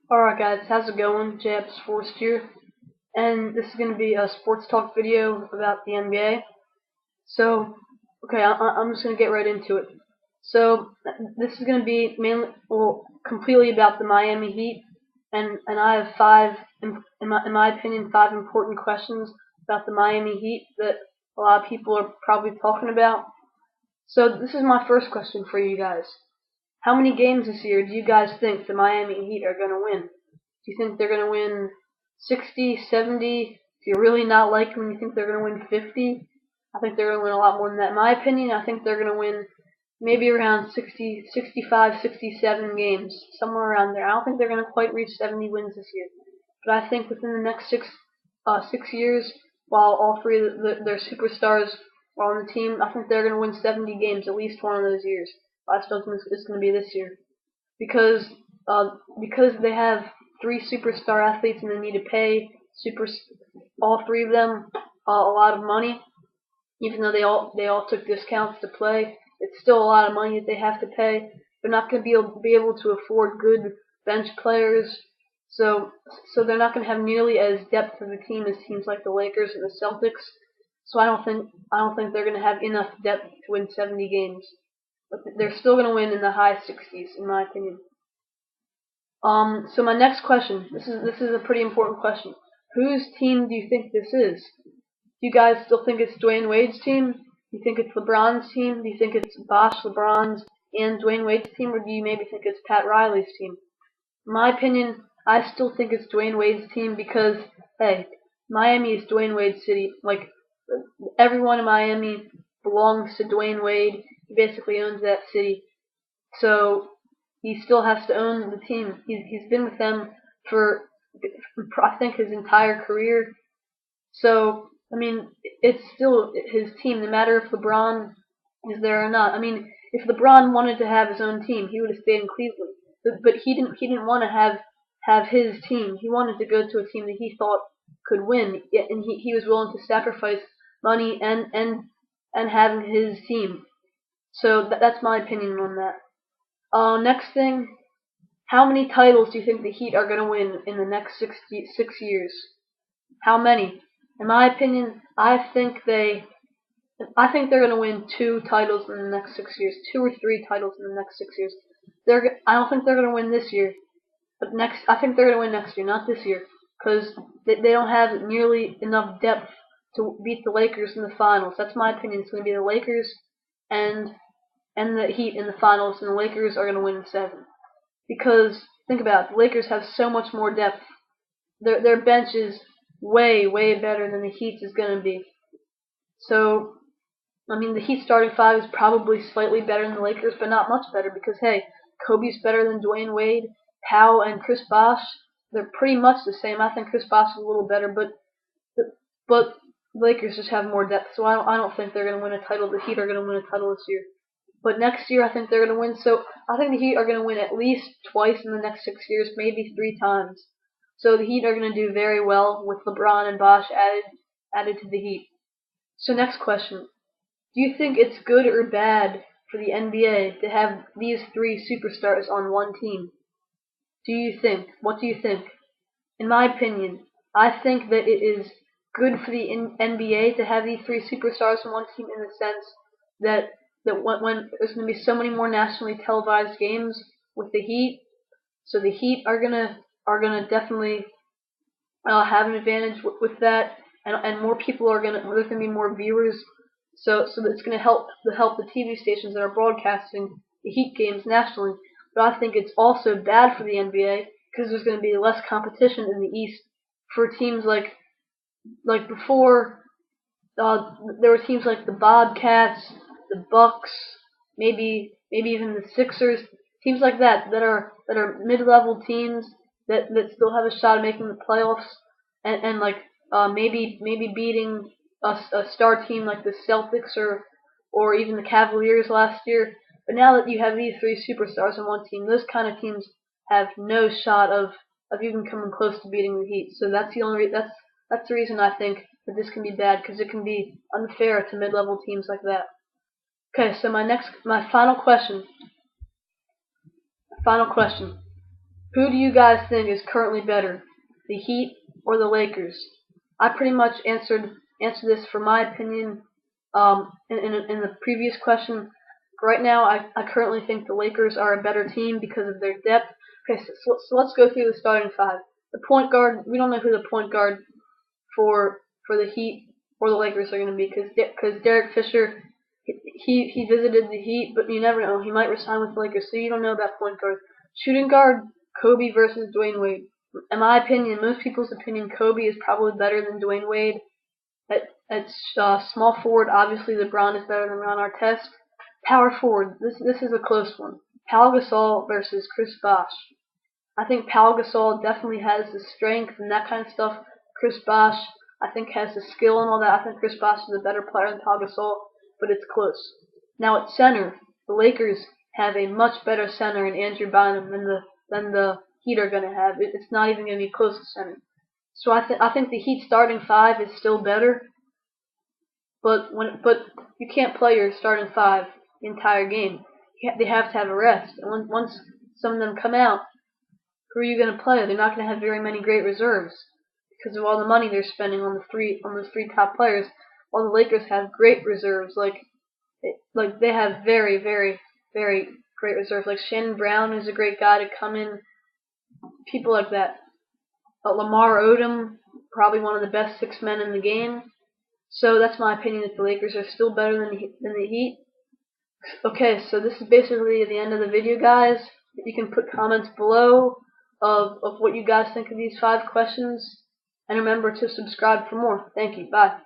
Alright guys, how's it going? Jeppsforst here, and this is going to be a sports talk video about the NBA. So, okay, I'm just going to get right into it. So, this is going to be mainly, completely about the Miami Heat, and I have in my opinion, five important questions about the Miami Heat that a lot of people are probably talking about. So, this is my first question for you guys. How many games this year do you guys think the Miami Heat are going to win? Do you think they're going to win 60, 70? If you're really not liking them, you think they're going to win 50? I think they're going to win a lot more than that. In my opinion, I think they're going to win maybe around 60, 65, 67 games, somewhere around there. I don't think they're going to quite reach 70 wins this year. But I think within the next 6 years, while all three of their superstars are on the team, I think they're going to win 70 games at least one of those years. I still think it's going to be this year because they have three superstar athletes and they need to pay all three of them a lot of money. Even though they all took discounts to play, it's still a lot of money that they have to pay. They're not going to be able to afford good bench players, so they're not going to have nearly as depth of a team as teams like the Lakers and the Celtics. So I don't think they're going to have enough depth to win 70 games. But they're still going to win in the high 60s, in my opinion. So my next question, this is a pretty important question. Whose team do you think this is? Do you guys still think it's Dwayne Wade's team? Do you think it's LeBron's team? Do you think it's Bosh, LeBron's, and Dwayne Wade's team? Or do you maybe think it's Pat Riley's team? In my opinion, I still think it's Dwayne Wade's team because, hey, Miami is Dwayne Wade's city. Like, everyone in Miami belongs to Dwayne Wade. He basically owns that city. So he still has to own the team. He's been with them for I think his entire career. So I mean, it's still his team, no matter if LeBron is there or not. I mean, if LeBron wanted to have his own team, he would have stayed in Cleveland. But he didn't want to have his team. He wanted to go to a team that he thought could win, and he was willing to sacrifice money and having his team. So that's my opinion on that. Next thing, how many titles do you think the Heat are going to win in the next 6 years? How many? In my opinion, I think they're going to win 2 titles in the next 6 years, 2 or 3 titles in the next 6 years. I don't think they're going to win this year, but I think they're going to win next year, not this year, because they don't have nearly enough depth to beat the Lakers in the finals. That's my opinion. It's going to be the Lakers and the Heat in the finals, and the Lakers are going to win in 7. Because think about it, the Lakers have so much more depth. Their bench is way better than the Heat's is going to be. So I mean, the Heat starting five is probably slightly better than the Lakers, but not much better because hey, Kobe's better than Dwayne Wade, Powell and Chris Bosh. They're pretty much the same. I think Chris Bosh is a little better, but the Lakers just have more depth. So I don't think they're going to win a title. The Heat are going to win a title this year. But next year, I think they're going to win. So I think the Heat are going to win at least twice in the next 6 years, maybe 3 times. So the Heat are going to do very well with LeBron and Bosh added to the Heat. So next question. Do you think it's good or bad for the NBA to have these three superstars on one team? Do you think? What do you think? In my opinion, I think that it is good for the NBA to have these three superstars on one team in the sense that when there's going to be so many more nationally televised games with the Heat, so the Heat are gonna definitely have an advantage with that, and more people there's gonna be more viewers, so it's gonna help the TV stations that are broadcasting the Heat games nationally. But I think it's also bad for the NBA because there's gonna be less competition in the East for teams like before. There were teams like the Bobcats, the Bucks, maybe even the Sixers, teams like that are mid-level teams that still have a shot at making the playoffs, and maybe beating a star team like the Celtics or even the Cavaliers last year. But now that you have these three superstars on one team, those kind of teams have no shot of even coming close to beating the Heat. So that's the reason I think that this can be bad, because it can be unfair to mid-level teams like that. Okay, so my final question. Who do you guys think is currently better, the Heat or the Lakers? I pretty much answered this for my opinion in the previous question. Right now, I currently think the Lakers are a better team because of their depth. Okay, so let's go through the starting five. The point guard, we don't know who the point guard for the Heat or the Lakers are going to be because Derek Fisher, he visited the Heat, but you never know. He might resign with the Lakers, so you don't know about point guard. Shooting guard, Kobe versus Dwayne Wade. In my opinion, most people's opinion, Kobe is probably better than Dwayne Wade. At small forward, obviously LeBron is better than Ron Artest. Power forward, this is a close one. Pau Gasol versus Chris Bosh. I think Pau Gasol definitely has the strength and that kind of stuff. Chris Bosh, I think, has the skill and all that. I think Chris Bosh is a better player than Pau Gasol, but it's close. Now at center, the Lakers have a much better center in Andrew Bynum than the Heat are going to have. It's not even going to be close to center. So I think the Heat starting five is still better, but you can't play your starting five the entire game. They have to have a rest. And once some of them come out, who are you going to play? They're not going to have very many great reserves because of all the money they're spending on those three top players. While the Lakers have great reserves, like they have very very great reserves. Like Shannon Brown is a great guy to come in. People like that. Lamar Odom, probably one of the best six men in the game. So that's my opinion that the Lakers are still better than the Heat. Okay, so this is basically the end of the video, guys. You can put comments below of what you guys think of these 5 questions. And remember to subscribe for more. Thank you. Bye.